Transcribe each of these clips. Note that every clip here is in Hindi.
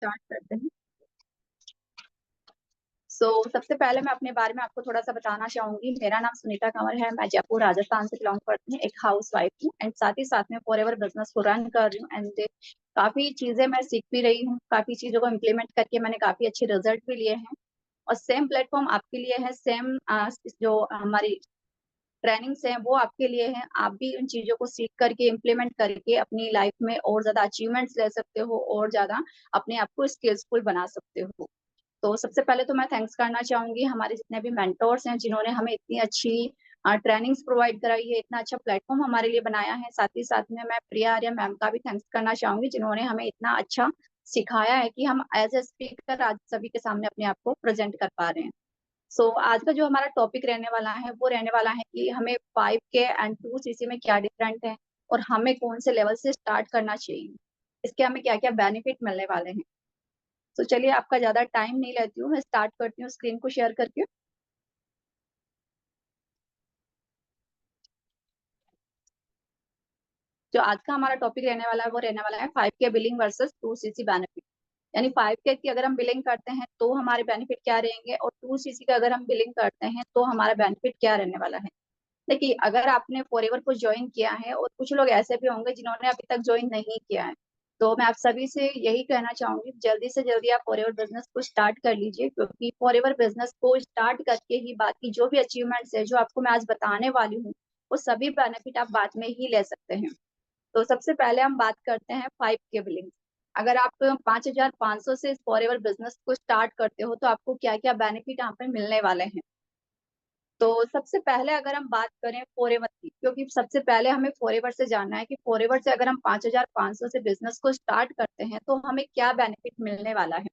स्टार्ट करते हैं। सबसे पहले मैं अपने बारे में आपको थोड़ा-सा बताना चाहूँगी। मेरा नाम सुनीता कंवर है, मैं जयपुर राजस्थान से बिलॉन्ग करती हूँ, एक हाउसवाइफ हूँ एंड साथ ही साथ में फॉरएवर बिज़नेस को रन कर रही हूँ एंड काफ़ी चीज़ें मैं सीख भी रही हूँ, काफ़ी चीज़ों को इम्प्लीमेंट करके मैंने काफ़ी अच्छे रिज़ल्ट भी लिए हैं। और सेम प्लेटफ़ॉर्म आपके लिए है, सेम जो हमारी ट्रेनिंग्स हैं वो आपके लिए हैं। आप भी उन चीज़ों को सीख करके इम्प्लीमेंट करके अपनी लाइफ़ में और ज़्यादा अचीवमेंट्स ले सकते हो और ज़्यादा अपने आप को स्किल्सफुल बना सकते हो। तो सबसे पहले तो मैं थैंक्स करना चाहूँगी हमारे जितने भी मेंटोर्स हैं, जिन्होंने हमें इतनी अच्छी ट्रेनिंग्स प्रोवाइड कराई है, इतना अच्छा प्लेटफ़ॉर्म हमारे लिए बनाया है। साथ ही साथ में मैं प्रिया आर्या मैम का भी थैंक्स करना चाहूँगी, जिन्होंने हमें इतना अच्छा सिखाया है कि हम एज़ अ स्पीकर आज सभी के सामने अपने आप को प्रेज़ेंट कर पा रहे हैं। आज का जो हमारा टॉपिक रहने वाला है, वो रहने वाला है कि हमें 5K एंड 2CC में क्या डिफरेंट है और हमें कौन से लेवल से स्टार्ट करना चाहिए। इसके हमें क्या-क्या बेनिफिट मिलने वाले हैं। चलिए आपका ज़्यादा टाइम नहीं लेती हूँ, मैं स्टार्ट करती हूँ स्क्रीन को शेयर करके। जो आज का हमारा टॉपिक रहने वाला है, वो रहने वाला है 5K billing versus 2CC benefit. यानी 5K की अगर हम बिलिंग करते हैं, तो हमारे बेनिफिट क्या रहेंगे और 2CC का अगर हम बिलिंग करते हैं, तो हमारा बेनिफिट क्या रहने वाला है। देखिए, अगर आपने फॉरएवर को जॉइन किया है और कुछ लोग ऐसे भी होंगे जिन्होंने अभी तक जॉइन नहीं किया है, तो मैं आप सभी से यही कहना चाहूँगी, जल्दी से जल्दी आप फॉरएवर बिज़नेस को स्टार्ट कर लीजिए, क्योंकि फॉरएवर बिज़नेस को स्टार्ट करके ही बाकी जो भी अचीवमेंट्स है, जो आपको मैं आज बताने वाली हूँ, वो सभी बेनिफिट आप बाद में ही ले सकते हैं। तो सबसे पहले हम बात करते हैं 5K बिलिंग। अगर आप 5,500 से फॉरएवर बिज़नेस को स्टार्ट करते हो, तो आपको क्या-क्या बेनिफिट यहाँ पे मिलने वाले हैं। तो सबसे पहले अगर हम बात करें फॉरएवर की, क्योंकि सबसे पहले हमें फॉरएवर से जानना है कि फॉरएवर से अगर हम 5,500 से बिज़नेस को स्टार्ट करते हैं, तो हमें क्या बेनिफिट मिलने वाला है।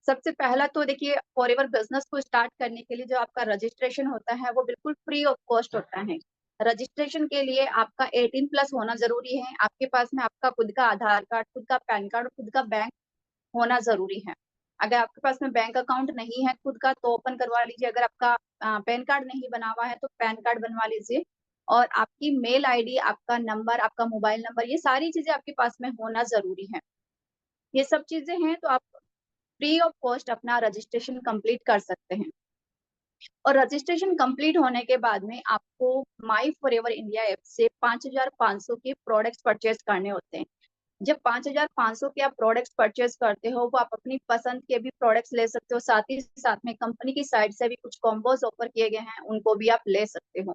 सबसे पहला तो देखिए, फॉरएवर बिज़नेस को स्टार्ट करने के लिए जो आपका रजिस्ट्रेशन होता है, वो बिल्कुल फ्री ऑफ कॉस्ट होता है। रजिस्ट्रेशन के लिए आपका 18 प्लस होना ज़रूरी है, आपके पास में आपका खुद का आधार कार्ड, खुद का पैन कार्ड और खुद का बैंक होना ज़रूरी है। अगर आपके पास में बैंक अकाउंट नहीं है खुद का, तो ओपन करवा लीजिए। अगर आपका पैन कार्ड नहीं बना हुआ है, तो पैन कार्ड बनवा लीजिए। और आपकी मेल आईडी, आपका नंबर, आपका मोबाइल नंबर, ये सारी चीज़ें आपके पास में होना ज़रूरी है। ये सब चीज़ें हैं, तो आप फ्री ऑफ कॉस्ट अपना रजिस्ट्रेशन कंप्लीट कर सकते हैं। और रजिस्ट्रेशन कंप्लीट होने के बाद में आपको माई फॉरएवर इंडिया ऐप से 5,500 के प्रोडक्ट्स परचेज़ करने होते हैं। जब 5,500 के आप प्रोडक्ट्स परचेज़ करते हो, वो आप अपनी पसंद के भी प्रोडक्ट्स ले सकते हो, साथ ही साथ में कंपनी की साइड से भी कुछ कॉम्बोज़ ऑफर किए गए हैं, उनको भी आप ले सकते हो।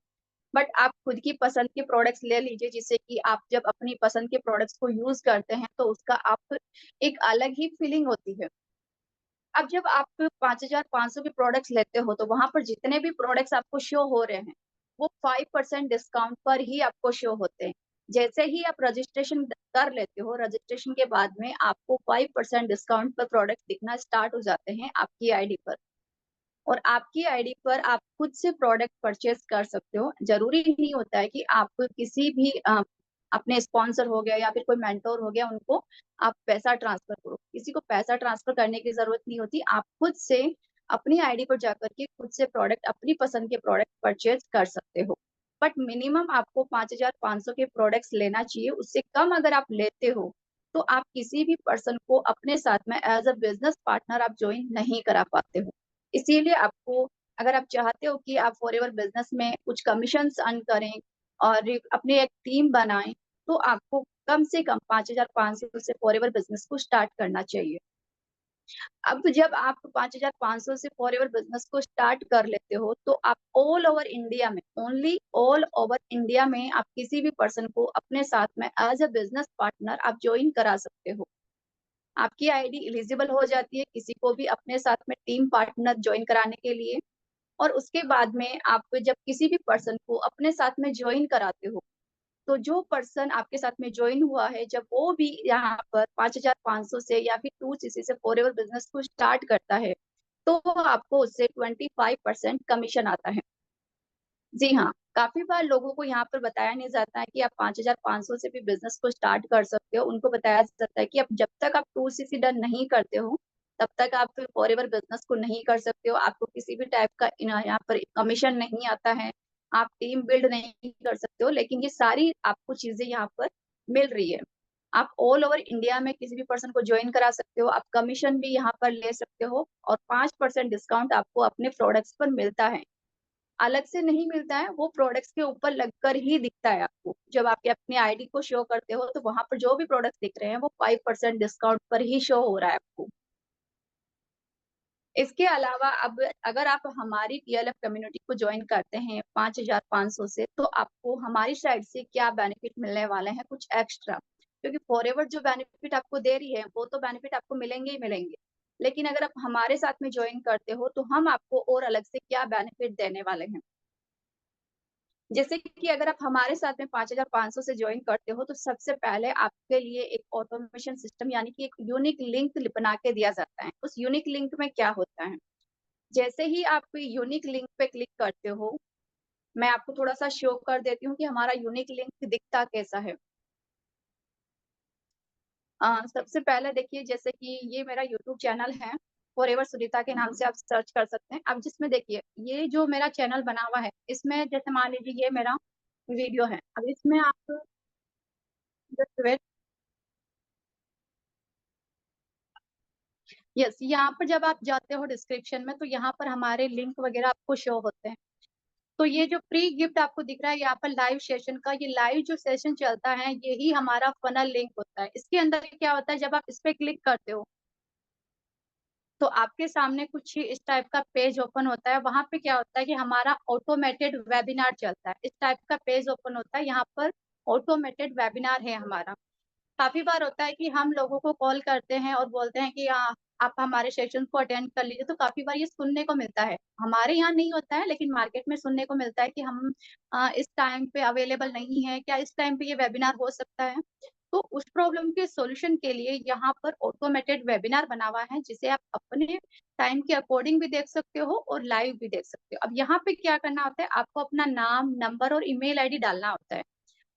बट आप खुद की पसंद के प्रोडक्ट्स ले लीजिए, जिससे कि आप जब अपनी पसंद के प्रोडक्ट्स को यूज़ करते हैं, तो उसका आप एक अलग ही फीलिंग होती है। अब जब आप 5,500 के प्रोडक्ट्स लेते हो, तो वहाँ पर जितने भी प्रोडक्ट्स आपको शो हो रहे हैं, वो 5% डिस्काउंट पर ही आपको शो होते हैं। जैसे ही आप रजिस्ट्रेशन कर लेते हो, रजिस्ट्रेशन के बाद में आपको 5% डिस्काउंट पर प्रोडक्ट दिखना स्टार्ट हो जाते हैं आपकी आईडी पर। और आपकी आईडी पर आप खुद से प्रोडक्ट परचेज़ कर सकते हो। ज़रूरी नहीं होता है कि आप किसी भी अपने स्पॉन्सर हो गया या फिर कोई मेंटर हो गया, उनको आप पैसा ट्रांसफ़र करो। किसी को पैसा ट्रांसफ़र करने की ज़रूरत नहीं होती। आप खुद से अपनी आईडी पर जाकर के खुद से प्रोडक्ट, अपनी पसंद के प्रोडक्ट परचेज़ कर सकते हो। बट मिनिमम आपको 5,500 के प्रोडक्ट्स लेना चाहिए। उससे कम अगर आप लेते हो, तो आप किसी भी पर्सन को अपने साथ में एज़ अ बिज़नेस पार्टनर आप जॉइन नहीं करा पाते हो। इसीलिए आपको, अगर आप चाहते हो कि आप फॉरएवर बिज़नेस में कुछ कमीशन्स अर्न करें और अपनी एक टीम बनाएँ, तो आपको कम से कम 5,500 से फॉरएवर बिज़नेस को स्टार्ट करना चाहिए। अब जब आप 5,500 से फॉरएवर बिज़नेस को स्टार्ट कर लेते हो, तो आप ऑल ओवर इंडिया में, ओनली ऑल ओवर इंडिया में आप किसी भी पर्सन को अपने साथ में एज़ अ बिज़नेस पार्टनर आप जॉइन करा सकते हो। आपकी आईडी एलिजिबल हो जाती है किसी को भी अपने साथ में टीम पार्टनर जॉइन कराने के लिए। और उसके बाद में आप जब किसी भी पर्सन को अपने साथ में जॉइन कराते हो, तो जो पर्सन आपके साथ में जॉइन हुआ है, जब वो भी यहाँ पर 5,500 से या फिर 2CC से फॉरएवर बिज़नेस को स्टार्ट करता है, तो आपको उससे 25% कमीशन आता है। जी हाँ, काफ़ी बार लोगों को यहाँ पर बताया नहीं जाता है कि आप 5,500 से भी बिज़नेस को स्टार्ट कर सकते हो। उनको बताया जाता है कि आप जब तक आप 2CC डन नहीं करते हो, तब तक आप फिर फॉरएवर बिज़नेस को नहीं कर सकते हो। आपको किसी भी टाइप का यहाँ पर कमीशन नहीं आता है, आप टीम बिल्ड नहीं कर सकते हो, लेकिन ये सारी आपको चीज़ें यहाँ पर मिल रही है। आप ऑल ओवर इंडिया में किसी भी पर्सन को ज्वाइन करा सकते हो, आप कमीशन भी यहाँ पर ले सकते हो और 5% डिस्काउंट आपको अपने प्रोडक्ट्स पर मिलता है। अलग से नहीं मिलता है, वो प्रोडक्ट्स के ऊपर लगकर ही दिखता है आपको। जब आप अपनी आईडी को शो करते हो, तो वहाँ पर जो भी प्रोडक्ट्स दिख रहे हैं, वो 5% डिस्काउंट पर ही शो हो रहा है आपको। इसके अलावा अब अगर आप हमारी टीएलएफ कम्युनिटी को जॉइन करते हैं 5,500 से, तो आपको हमारी साइड से क्या बेनिफिट मिलने वाले हैं कुछ एक्स्ट्रा। क्योंकि फॉरएवर जो बेनिफिट आपको दे रही है, वो तो बेनिफिट आपको मिलेंगे ही मिलेंगे। लेकिन अगर आप हमारे साथ में जॉइन करते हो, तो हम आपको और अलग से क्या बेनिफिट देने वाले हैं। जैसे कि अगर आप हमारे साथ में 5,500 से जॉइन करते हो, तो सबसे पहले आपके लिए एक ऑटोमेशन सिस्टम यानी कि एक यूनिक लिंक बना के दिया जाता है। उस यूनिक लिंक में क्या होता है, जैसे ही आप यूनिक लिंक पे क्लिक करते हो, मैं आपको थोड़ा-सा शो कर देती हूँ कि हमारा यूनिक लिंक दिखता कैसा है। सबसे पहले देखिए जैसे कि ये मेरा यूट्यूब चैनल है, फॉरएवर सुनीता के नाम से आप सर्च कर सकते हैं। अब जिसमें देखिए, ये जो मेरा चैनल बना हुआ है, इसमें जैसे मान लीजिए ये मेरा वीडियो है। अब इसमें आप जस्ट वेट। यस, यहाँ पर जब आप जाते हो डिस्क्रिप्शन में, तो यहाँ पर हमारे लिंक वगैरह आपको शो होते हैं। तो ये जो प्री गिफ्ट आपको दिख रहा है यहाँ पर लाइव सेशन का, ये लाइव जो सेशन चलता है, यही हमारा फनल लिंक होता है। इसके अंदर क्या होता है, जब आप इस पे क्लिक करते हो, तो आपके सामने कुछ इस टाइप का पेज ओपन होता है। वहाँ पे क्या होता है कि हमारा ऑटोमेटेड वेबिनार चलता है। इस टाइप का पेज ओपन होता है, यहाँ पर ऑटोमेटेड वेबिनार है हमारा। काफ़ी बार होता है कि हम लोगों को कॉल करते हैं और बोलते हैं कि आप हमारे सेशन को अटेंड कर लीजिए, तो काफ़ी बार ये सुनने को मिलता है। हमारे यहाँ नहीं होता है, लेकिन मार्केट में सुनने को मिलता है कि हम इस टाइम पे अवेलेबल नहीं है, क्या इस टाइम पे ये वेबिनार हो सकता है? तो उस प्रॉब्लम के सॉल्यूशन के लिए यहाँ पर ऑटोमेटेड वेबिनार बना हुआ है, जिसे आप अपने टाइम के अकॉर्डिंग भी देख सकते हो और लाइव भी देख सकते हो। अब यहाँ पे क्या करना होता है, आपको अपना नाम, नंबर और ईमेल आईडी डालना होता है।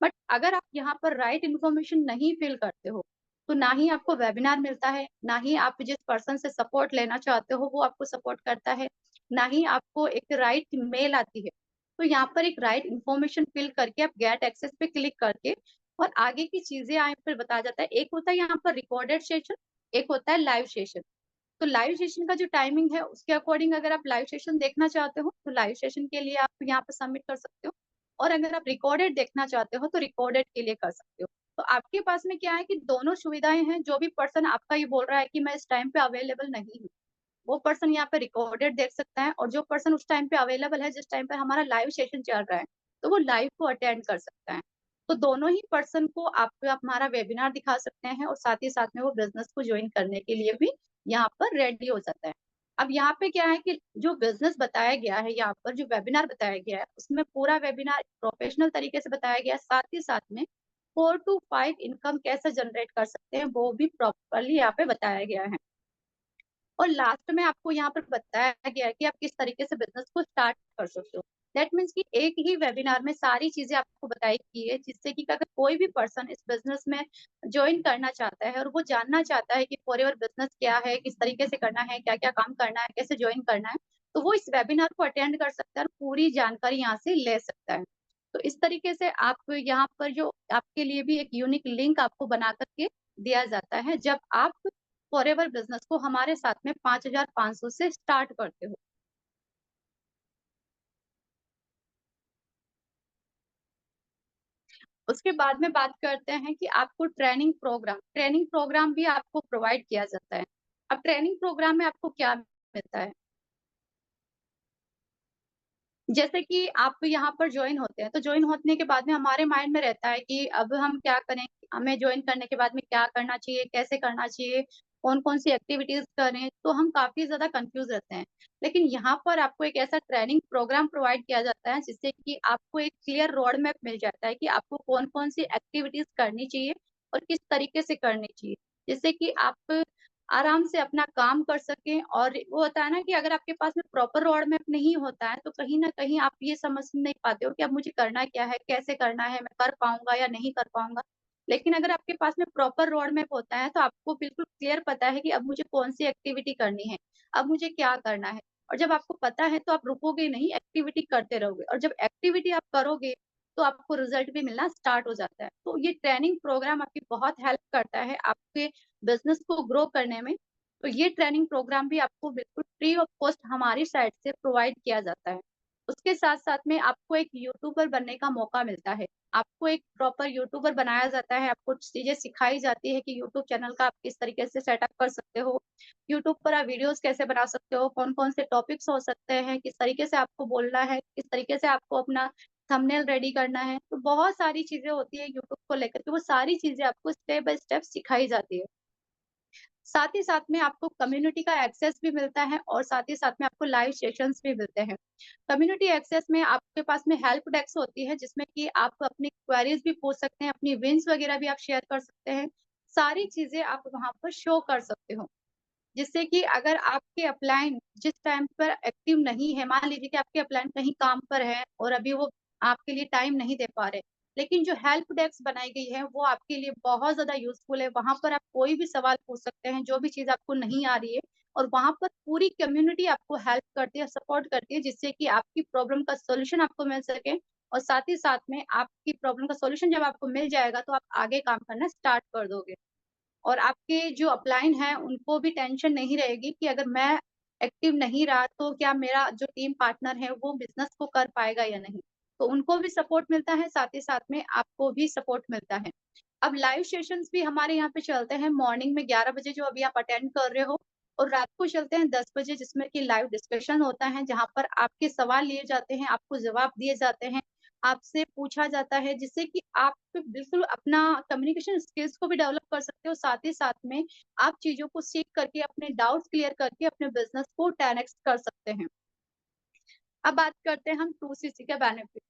बट अगर आप यहाँ पर राइट इन्फॉर्मेशन नहीं फिल करते हो, तो ना ही आपको वेबिनार मिलता है, ना ही आप जिस पर्सन से सपोर्ट लेना चाहते हो, वो आपको सपोर्ट करता है, ना ही आपको एक राइट मेल आती है। तो यहाँ पर एक राइट इन्फॉर्मेशन फिल करके आप गेट एक्सेस पे क्लिक करके और आगे की चीज़ें यहाँ पर बताया जाता है। एक होता है यहाँ पर रिकॉर्डेड सेशन, एक होता है लाइव सेशन। तो लाइव सेशन का जो टाइमिंग है, उसके अकॉर्डिंग अगर आप लाइव सेशन देखना चाहते हो, तो लाइव सेशन के लिए आप यहाँ पे सबमिट कर सकते हो और अगर आप रिकॉर्डेड देखना चाहते हो, तो रिकॉर्डेड के लिए कर सकते हो। तो आपके पास में क्या है कि दोनों सुविधाएँ हैं, जो भी पर्सन आपका ये बोल रहा है कि मैं इस टाइम पे अवेलेबल नहीं हूँ, वो पर्सन यहाँ पे रिकॉर्डेड देख सकता है और जो पर्सन उस टाइम पे अवेलेबल है, जिस टाइम पे हमारा लाइव सेशन चल रहा है, तो वो लाइव को अटेंड कर सकता है। तो दोनों ही पर्सन को आप हमारा वेबिनार दिखा सकते हैं और साथ ही साथ में वो बिज़नेस को जॉइन करने के लिए भी यहाँ पर रेडी हो जाता है। अब यहाँ पे क्या है कि जो बिज़नेस बताया गया है यहाँ पर, जो वेबिनार बताया गया है, उसमें पूरा वेबिनार प्रोफेशनल तरीके से बताया गया है, साथ ही साथ में 4 टू 5 इनकम कैसे जनरेट कर सकते हैं, वो भी प्रॉपर्ली यहाँ पे बताया गया है। और लास्ट में आपको यहाँ पर बताया गया है कि आप किस तरीके से बिज़नेस को स्टार्ट कर सकते हो। दैट मीन्स कि एक ही वेबिनार में सारी चीज़ें आपको बताई गई है, जिससे कि अगर कोई भी पर्सन इस बिज़नेस में जॉइन करना चाहता है और वो जानना चाहता है कि फॉरएवर बिज़नेस क्या है, किस तरीके से करना है, क्या-क्या काम करना है, कैसे जॉइन करना है, तो वो इस वेबिनार को अटेंड कर सकता है और पूरी जानकारी यहाँ से ले सकता है। तो इस तरीके से आप यहाँ पर जो आपके लिए भी एक यूनिक लिंक आपको बना कर के दिया जाता है, जब आप फॉरएवर बिज़नेस को हमारे साथ में 5,500 से स्टार्ट करते हो। उसके बाद में बात करते हैं कि आपको ट्रेनिंग प्रोग्राम भी आपको प्रोवाइड किया जाता है। अब ट्रेनिंग प्रोग्राम में आपको क्या मिलता है? जैसे कि आप यहाँ पर जॉइन होते हैं, तो जॉइन होने के बाद में हमारे माइंड में रहता है कि अब हम क्या करें? हमें जॉइन करने के बाद में क्या करना चाहिए? कैसे करना चाहिए? कौन-कौन सी एक्टिविटीज़ करें? तो हम काफ़ी ज़्यादा कन्फ्यूज़ रहते हैं। लेकिन यहाँ पर आपको एक ऐसा ट्रेनिंग प्रोग्राम प्रोवाइड किया जाता है, जिससे कि आपको एक क्लियर रोड मैप मिल जाता है कि आपको कौन-कौन सी एक्टिविटीज़ करनी चाहिए और किस तरीके से करनी चाहिए। जिससे कि आप आराम से अपना काम कर सकें और वो होता है ना कि अगर आपके पास में प्रॉपर रोड मैप नहीं होता है, तो कहीं न कहीं आप ये समझ नहीं पाते हो कि अब मुझे करना क्या है, कैसे करना है, मैं कर पाऊँगा या नहीं कर पाऊँगा। लेकिन अगर आपके पास में प्रॉपर रोड मैप होता है, तो आपको बिल्कुल क्लियर पता है कि अब मुझे कौन-सी एक्टिविटी करनी है, अब मुझे क्या करना है। और जब आपको पता है, तो आप रुकोगे नहीं, एक्टिविटी करते रहोगे और जब एक्टिविटी आप करोगे तो आपको रिजल्ट भी मिलना स्टार्ट हो जाता है। तो ये ट्रेनिंग प्रोग्राम आपकी बहुत हेल्प करता है आपके बिज़नेस को ग्रो करने में। तो ये ट्रेनिंग प्रोग्राम भी आपको बिल्कुल फ्री ऑफ कॉस्ट हमारी साइड से प्रोवाइड किया जाता है। उसके साथ-साथ में आपको एक यूट्यूबर बनने का मौका मिलता है। आपको एक प्रॉपर यूट्यूबर बनाया जाता है, आपको चीज़ें सिखाई जाती है कि यूट्यूब चैनल का आप किस तरीके से सेटअप कर सकते हो। यूट्यूब पर आप वीडियोज़ कैसे बना सकते हो, कौन-कौन से टॉपिक्स हो सकते हैं, किस तरीके से आपको बोलना है, किस तरीके से आपको अपना थंबनेल रेडी करना है। तो बहुत सारी चीज़ें होती है यूट्यूब को लेकर के, वो सारी चीज़ें आपको स्टेप बाय स्टेप सिखाई जाती है। साथ ही साथ में आपको कम्युनिटी का एक्सेस भी मिलता है और साथ ही साथ में आपको लाइव सेशंस भी मिलते हैं। कम्युनिटी एक्सेस में आपके पास में हेल्प डेस्क होती है जिसमें कि आप अपनी क्वेरीज भी पूछ सकते हैं, अपनी विन्स वगैरह भी आप शेयर कर सकते हैं। सारी चीज़ें आप वहाँ पर शो कर सकते हो। जिससे कि अगर आपके अपलाइन जिस टाइम पर एक्टिव नहीं है, मान लीजिए कि आपके अपलाइन कहीं काम पर है और अभी वो आपके लिए टाइम नहीं दे पा रहे, लेकिन जो हेल्प डेस्क बनाई गई है, वो आपके लिए बहुत ज़्यादा यूज़फुल है। वहाँ पर आप कोई भी सवाल पूछ सकते हैं, जो भी चीज़ आपको नहीं आ रही है और वहाँ पर पूरी कम्युनिटी आपको हेल्प करती है, सपोर्ट करती है, जिससे कि आपकी प्रॉब्लम का सॉल्यूशन आपको मिल सके और साथ ही साथ में आपकी प्रॉब्लम का सॉल्यूशन जब आपको मिल जाएगा, तो आप आगे काम करना स्टार्ट कर दोगे। और आपके जो अपलाइन हैं, उनको भी टेंशन नहीं रहेगी कि अगर मैं एक्टिव नहीं रहा, तो क्या मेरा जो टीम पार्टनर है, वो बिज़नेस को कर पाएगा या नहीं। तो उनको भी सपोर्ट मिलता है, साथ ही साथ में आपको भी सपोर्ट मिलता है। अब लाइव सेशंस भी हमारे यहाँ पे चलते हैं मॉर्निंग में 11 बजे जो अभी आप अटेंड कर रहे हो और रात को चलते हैं 10 बजे जिसमें कि लाइव डिस्कशन होता है, जहाँ पर आपके सवाल लिए जाते हैं, आपको जवाब दिए जाते हैं, आपसे पूछा जाता है जिससे कि आप बिल्कुल अपना कम्युनिकेशन स्किल्स को भी डेवलप कर सकते हो, साथ ही साथ में आप चीज़ों को सीख करके अपने डाउट्स क्लियर करके अपने बिज़नेस को 10x कर सकते हैं। अब बात करते हैं हम 2CC के बेनिफिट।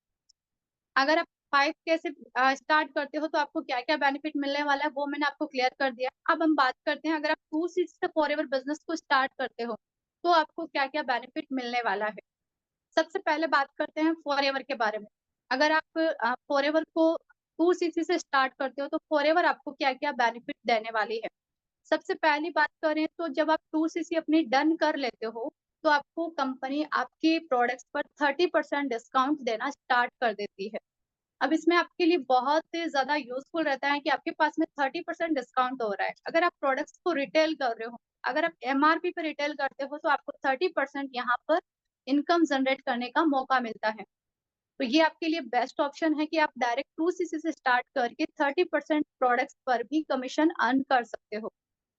अगर आप 5K से स्टार्ट करते हो तो आपको क्या-क्या बेनिफिट मिलने वाला है वो मैंने आपको क्लियर कर दिया। अब हम बात करते हैं अगर आप 2CC से फॉरएवर बिज़नेस को स्टार्ट करते हो, तो आपको क्या-क्या बेनिफिट मिलने वाला है। सबसे पहले बात करते हैं फॉरएवर के बारे में। अगर आप फॉरएवर को 2CC से स्टार्ट करते हो तो फॉरएवर आपको क्या-क्या बेनिफिट देने वाली है। सबसे पहली बात करें तो जब आप 2CC अपनी डन कर लेते हो, तो आपको कंपनी आपके प्रोडक्ट्स पर 30% डिस्काउंट देना स्टार्ट कर देती है। अब इसमें आपके लिए बहुत ज़्यादा यूज़फुल रहता है कि आपके पास में 30% डिस्काउंट हो रहा है। अगर आप प्रोडक्ट्स को रिटेल कर रहे हो, अगर आप एमआरपी पे रिटेल करते हो तो आपको 30% यहाँ पर इनकम जनरेट करने का मौका मिलता है। तो ये आपके लिए बेस्ट ऑप्शन है कि आप डायरेक्ट 2CC से स्टार्ट करके 30% प्रोडक्ट्स पर भी कमीशन अर्न कर सकते हो।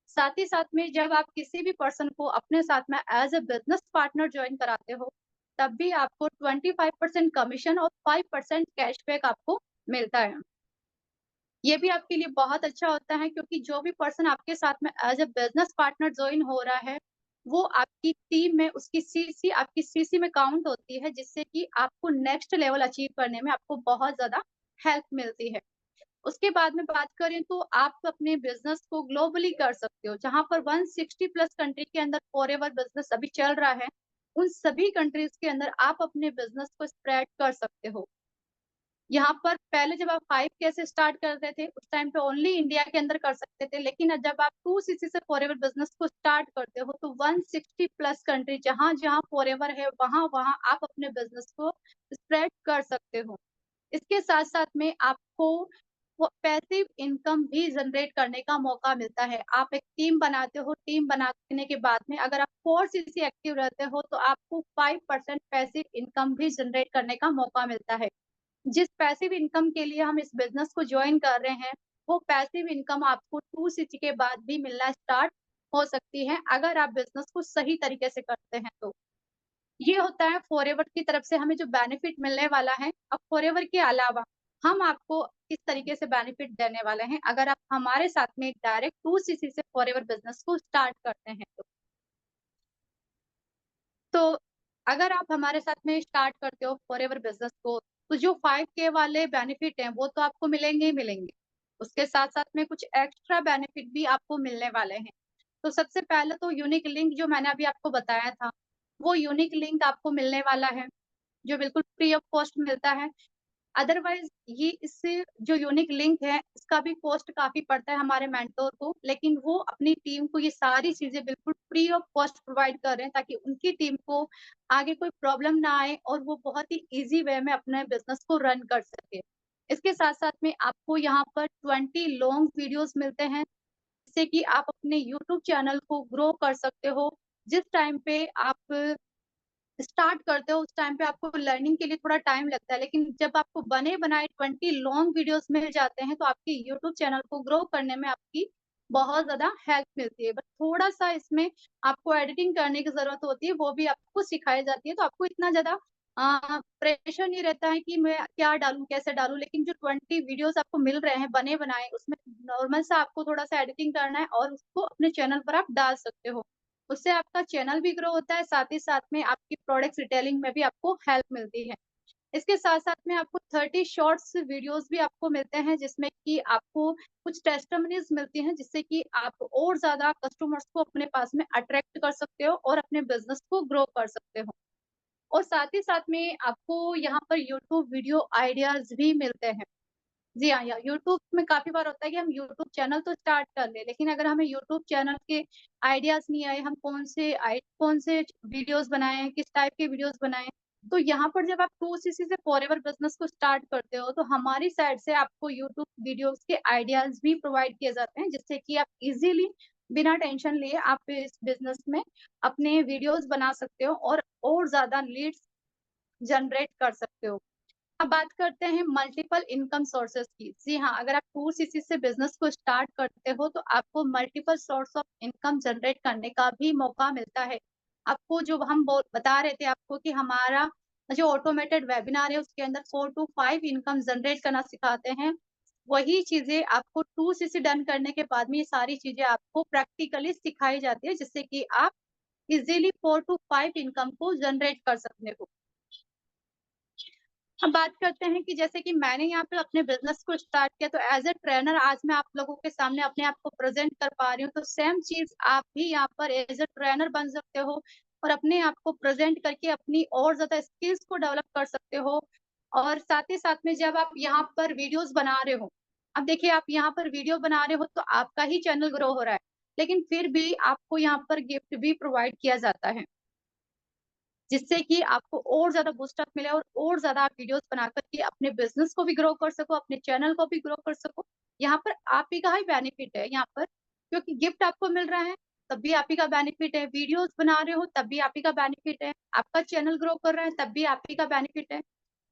साथ ही साथ में जब आप किसी भी पर्सन को अपने साथ में as a business partner join कराते हो, तब भी आपको 25% कमीशन और 5% कैशबैक आपको मिलता है। ये भी आपके लिए बहुत अच्छा होता है क्योंकि जो भी पर्सन आपके साथ में as a business partner join हो रहा है, वो आपकी टीम में उसकी सीसी आपकी सीसी में काउंट होती है जिससे कि आपको नेक्स्ट लेवल अचीव करने में आपको बहुत ज़्यादा हेल्प मिलती है। उसके बाद में बात करें तो आप अपने बिज़नेस को ग्लोबली कर सकते हो, जहाँ पर 160 प्लस कंट्री के अंदर फॉरएवर बिज़नेस अभी चल रहा है, उन सभी कंट्रीज़ के अंदर आप अपने बिज़नेस को स्प्रेड कर सकते हो। यहाँ पर पहले जब आप 5K से स्टार्ट करते थे, उस टाइम पे ओनली इंडिया के अंदर कर सकते थे, लेकिन जब आप 2CC से फॉरएवर बिज़नेस को स्टार्ट करते हो, तो 160 प्लस कंट्री जहाँ-जहाँ फॉरएवर है, वहाँ-वहाँ आप अपने बिज़नेस को स्प्रेड कर सकते हो। इसके साथ-साथ में आपको वो पैसिव इनकम भी जनरेट करने का मौका मिलता है। आप एक टीम बनाते हो, टीम बनाने के बाद में अगर आप 4CC एक्टिव रहते हो, तो आपको 5% पैसिव इनकम भी जनरेट करने का मौका मिलता है। जिस पैसिव इनकम के लिए हम इस बिज़नेस को जॉइन कर रहे हैं, वो पैसिव इनकम आपको 2CC के बाद भी मिलना स्टार्ट हो सकती है, अगर आप बिज़नेस को सही तरीके से करते हैं तो। ये होता है फॉरएवर की तरफ से हमें जो बेनिफिट मिलने वाला है। अब फॉरएवर के अलावा हम आपको किस तरीके से बेनिफिट देने वाले हैं, अगर आप हमारे साथ में डायरेक्ट 2CC से फॉरएवर बिज़नेस को स्टार्ट करते हैं तो। तो अगर आप हमारे साथ में स्टार्ट करते हो फॉरएवर बिज़नेस को, तो जो 5K वाले बेनिफिट हैं, वो तो आपको मिलेंगे ही मिलेंगे। उसके साथ-साथ में कुछ एक्स्ट्रा बेनिफिट भी आपको मिलने वाले हैं। तो सबसे पहले तो यूनिक लिंक जो मैंने अभी आपको बताया था, वो यूनिक लिंक आपको मिलने वाला है, जो बिल्कुल फ्री ऑफ कॉस्ट मिलता है। अदरवाइज ये इससे जो यूनिक लिंक है इसका भी कॉस्ट काफी पड़ता है हमारे मेंटोर को, लेकिन वो अपनी टीम को ये सारी चीजें बिल्कुल फ्री ऑफ कॉस्ट प्रोवाइड कर रहे हैं ताकि उनकी टीम को आगे कोई प्रॉब्लम ना आए और वो बहुत ही इजी वे में अपने बिजनेस को रन कर सके। इसके साथ साथ में आपको यहाँ पर 20 लॉन्ग वीडियोस मिलते हैं जिससे कि आप अपने यूट्यूब चैनल को ग्रो कर सकते हो। जिस टाइम पे आप स्टार्ट करते हो उस टाइम पे आपको लर्निंग के लिए थोड़ा टाइम लगता है, लेकिन जब आपको बने बनाए 20 लॉन्ग वीडियोस मिल जाते हैं तो आपकी यूट्यूब चैनल को ग्रो करने में आपकी बहुत ज़्यादा हेल्प मिलती है। बस थोड़ा-सा इसमें आपको एडिटिंग करने की ज़रूरत होती है, वो भी आपको सिखाई जाती है, तो आपको इतना ज़्यादा प्रेशर नहीं रहता है कि मैं क्या डालूँ, कैसे डालूँ? लेकिन जो 20 वीडियोस आपको मिल रहे हैं बने-बनाए, उसमें नॉर्मल सा आपको थोड़ा-सा एडिटिंग करना है और उसको अपने चैनल पर आप डाल सकते हो। उससे आपका चैनल भी ग्रो होता है, साथ ही साथ में आपकी प्रोडक्ट्स रिटेलिंग में भी आपको हेल्प मिलती है। इसके साथ-साथ में आपको 30 शॉर्ट्स वीडियोज़ भी आपको मिलते हैं, जिसमें कि आपको कुछ टेस्टिमोनीज़ मिलती हैं, जिससे कि आप और ज़्यादा कस्टमर्स को अपने पास में अट्रैक्ट कर सकते हो और अपने बिज़नेस को ग्रो कर सकते हो। और साथ ही साथ में आपको यहाँ पर यूट्यूब वीडियो आइडियाज़ भी मिलते हैं। जी हाँ, या यूट्यूब में काफ़ी बार होता है कि हम यूट्यूब चैनल तो स्टार्ट कर लें, लेकिन अगर हमें यूट्यूब चैनल के आइडियाज़ नहीं आए, हम कौन से वीडियोज़ बनाएँ, किस टाइप के वीडियोज़ बनाएँ। तो यहाँ पर जब आप 2cc से फॉरएवर बिज़नेस को स्टार्ट करते हो, तो हमारी साइड से आपको यूट्यूब वीडियोज़ के आइडियाज़ भी प्रोवाइड किए जाते हैं, जिससे कि आप इज़िली बिना टेंशन लिए आप इस बिज़नेस में अपने वीडियोज़ बना सकते हो और ज़्यादा लीड्स जनरेट कर सकते हो। अब बात करते हैं मल्टीपल इनकम सोर्सेज की। जी हाँ, अगर आप 2cc से बिज़नेस को स्टार्ट करते हो तो आपको multiple source of income generate करने का भी मौका मिलता है। आपको जो हम बता रहे थे आपको कि हमारा जो ऑटोमेटेड वेबिनार है उसके अंदर 4 टू 5 इनकम जनरेट करना सिखाते हैं। वही चीज़ें आपको 2cc डन करने के बाद में ये सारी चीज़ें आपको प्रैक्टिकली सिखाई जाती है जिससे कि आप इज़िली 4 टू 5 इनकम को जनरेट कर सकते हो। अब बात करते हैं कि जैसे कि मैंने यहाँ पे अपने बिज़नेस को स्टार्ट किया तो एज़ अ ट्रेनर आज मैं आप लोगों के सामने अपने आप को प्रेज़ेंट कर पा रही हूँ, तो सेम चीज़ आप भी यहाँ पर एज़ अ ट्रेनर बन सकते हो और अपने आप को प्रेज़ेंट करके अपनी और ज़्यादा स्किल्स को डेवलप कर सकते हो। और साथ ही साथ में जब आप यहाँ पर वीडियोज़ बना रहे हो, अब देखिए आप यहाँ पर वीडियो बना रहे हो तो आपका ही चैनल ग्रो हो रहा है, लेकिन फिर भी आपको यहाँ पर गिफ्ट भी प्रोवाइड किया जाता है। जिससे कि आपको और ज़्यादा बूस्ट अप मिले और ज़्यादा आप वीडियोज़ बना कर के अपने बिज़नेस को भी ग्रो कर सको, अपने चैनल को भी ग्रो कर सको। यहाँ पर आप ही का ही बेनिफिट है यहाँ पर, क्योंकि गिफ्ट आपको मिल रहा है, तब भी आप ही का बेनिफिट है, वीडियोज़ बना रहे हो तब भी आप ही का बेनिफिट है, आपका चैनल ग्रो कर रहा है तब भी आप ही का बेनिफिट है।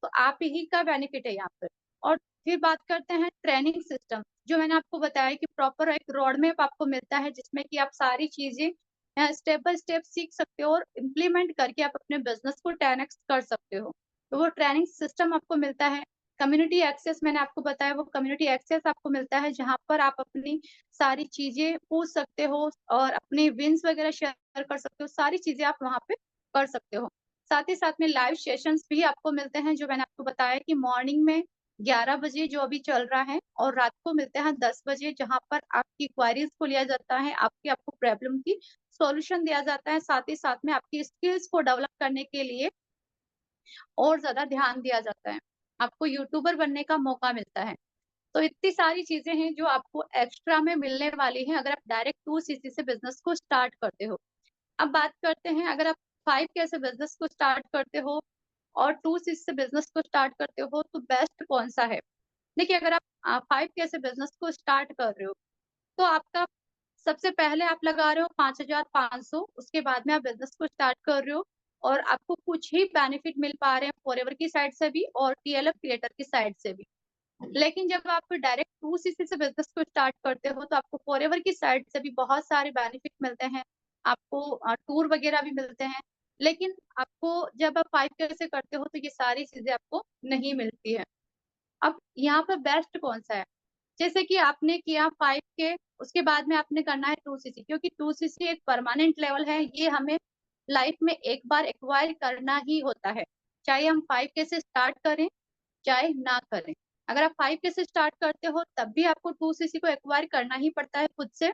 तो आप ही का बेनिफिट है यहाँ पर। और फिर बात करते हैं ट्रेनिंग सिस्टम, जो मैंने आपको बताया कि प्रॉपर एक रोड मैप आपको मिलता है जिसमें कि आप सारी चीज़ें स्टेप बाय स्टेप सीख सकते हो और इम्प्लीमेंट करके आप अपने बिज़नेस को 10x कर सकते हो। तो वो ट्रेनिंग सिस्टम आपको मिलता है। कम्युनिटी एक्सेस मैंने आपको बताया वो कम्युनिटी एक्सेस आपको मिलता है जहाँ पर आप अपनी सारी चीज़ें पूछ सकते हो और अपने विन्स वगैरह शेयर कर सकते हो, सारी चीज़ें आप वहाँ पे कर सकते हो। साथ ही साथ में लाइव सेशंस भी आपको मिलते हैं जो मैंने आपको बताया कि मॉर्निंग में 11 बजे जो अभी चल रहा है और रात को मिलते हैं 10 बजे जहाँ पर आपकी क्वेरीज़ को लिया जाता है, आपको प्रॉब्लम की सॉल्यूशन दिया जाता है, साथ ही साथ में आपकी स्किल्स को डेवलप करने के लिए और ज़्यादा ध्यान दिया जाता है। आपको यूट्यूबर बनने का मौका मिलता है। तो इतनी सारी चीज़ें हैं जो आपको एक्स्ट्रा में मिलने वाली हैं अगर आप डायरेक्ट 2cc से बिज़नेस को स्टार्ट करते हो। अब बात करते हैं अगर आप 5K से बिज़नेस को स्टार्ट करते हो और 2cc से बिज़नेस को स्टार्ट करते हो तो बेस्ट कौन-सा है? देखिए अगर आप 5K से बिज़नेस को स्टार्ट कर रहे हो तो आपका सबसे पहले आप लगा रहे हो 5,500 उसके बाद में आप बिज़नेस को स्टार्ट कर रहे हो और आपको कुछ ही बेनिफिट मिल पा रहे हैं फॉरएवर की साइड से भी और टीएलएफ क्रिएटर की साइड से भी। लेकिन जब आप डायरेक्ट 2cc से बिज़नेस को स्टार्ट करते हो तो आपको फॉरएवर की साइड से भी बहुत सारे बेनिफिट मिलते हैं। आपको टूर वगैरह भी मिलते हैं। लेकिन आपको जब आप 5K से करते हो तो ये सारी चीज़ें आपको नहीं मिलती है। अब यहाँ पर बेस्ट कौन-सा है? जैसे कि आपने किया 5K उसके बाद में आपने करना है 2cc क्योंकि 2cc एक परमानेंट लेवल है, ये हमें लाइफ में एक बार एक्वायर करना ही होता है। चाहे हम 5K से स्टार्ट करें, चाहे ना करें। अगर आप 5K से स्टार्ट करते हो तब भी आपको 2cc को एक्वायर करना ही पड़ता है खुद से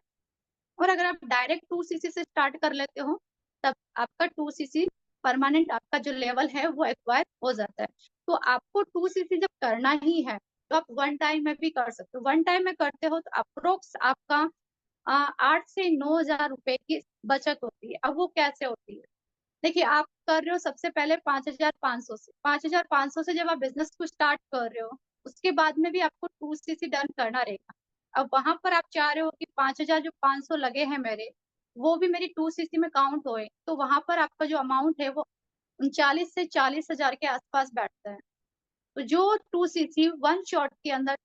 और अगर आप डायरेक्ट 2cc से स्टार्ट कर लेते हो, तब आपका 2cc परमानेंट आपका जो लेवल है वो एक्वायर हो जाता है। तो आपको 2cc जब करना ही है, तो आप वन टाइम में भी कर सकते हो। वन टाइम में करते हो तो अप्रोक्स आपका 8 से 9,000 रुपए की बचत होती है। अब वो कैसे होती है? देखिए, आप कर रहे हो सबसे पहले 5,500 से। 5,500 से जब आप बिज़नेस को स्टार्ट कर रहे हो, उसके बाद में भी आपको 2cc डन करना रहेगा। अब वहाँ पर आप चाह रहे हो कि 5,000 जो 500 लगे हैं मेरे, वो भी मेरी 2cc में काउंट होए, तो वहाँ पर आपका जो अमाउंट है वो 39 से 40,000 के आस-पास बैठता है। तो जो 2cc वन शॉट के अंदर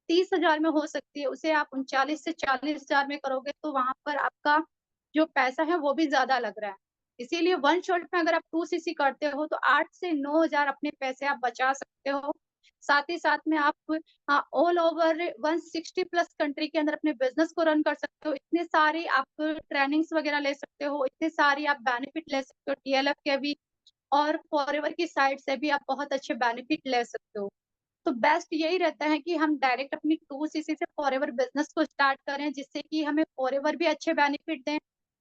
30,000 में हो सकती है, उसे आप 39 से 40,000 में करोगे तो वहाँ पर आपका जो पैसा है वो भी ज़्यादा लग रहा है। इसीलिए वन शॉट में अगर आप 2cc करते हो तो 8 से 9,000 अपने पैसे आप बचा सकते हो। साथ ही साथ में आप ऑल ओवर 160 प्लस कंट्री के अंदर अपने बिज़नेस को रन कर सकते हो। इतने सारे आप ट्रेनिंग्स वगैरह ले सकते हो, इतने सारी आप बेनिफिट ले सकते हो टीएलएफ के भी और फॉरएवर की साइड से भी आप बहुत अच्छे बेनिफिट ले सकते हो। तो बेस्ट यही रहता है कि हम डायरेक्ट अपनी 2cc से फॉरएवर बिज़नेस को स्टार्ट करें, जिससे कि हमें फॉरएवर भी अच्छे बेनिफिट दें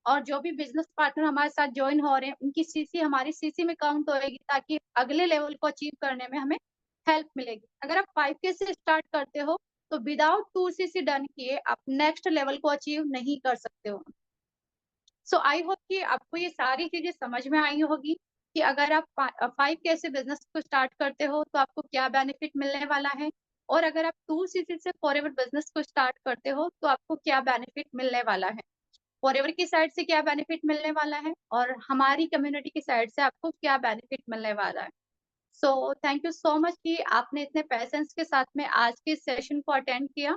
और जो भी बिज़नेस पार्टनर हमारे साथ जॉइन हो रहे हैं, उनकी सीसी हमारी सीसी में काउंट होएगी ताकि अगले लेवल को अचीव करने में हमें हेल्प मिलेगी। अगर आप 5K से स्टार्ट करते हो, तो विदाउट 2cc डन किए आप नेक्स्ट लेवल को अचीव नहीं कर सकते हो। सो आई होप कि आपको ये सारी चीज़ें समझ में आई होगी कि अगर आप 5K से बिज़नेस को स्टार्ट करते हो तो आपको क्या बेनिफिट मिलने वाला है और अगर आप 2cc से फॉरएवर बिज़नेस को स्टार्ट करते हो तो आपको क्या बेनिफिट मिलने वाला है। फॉरएवर की साइड से क्या बेनिफिट मिलने वाला है और हमारी कम्युनिटी की साइड से आपको क्या बेनिफिट मिलने वाला है। So thank you so much कि आपने इतने पेशेंस के साथ में आज के इस सेशन को अटेंड किया।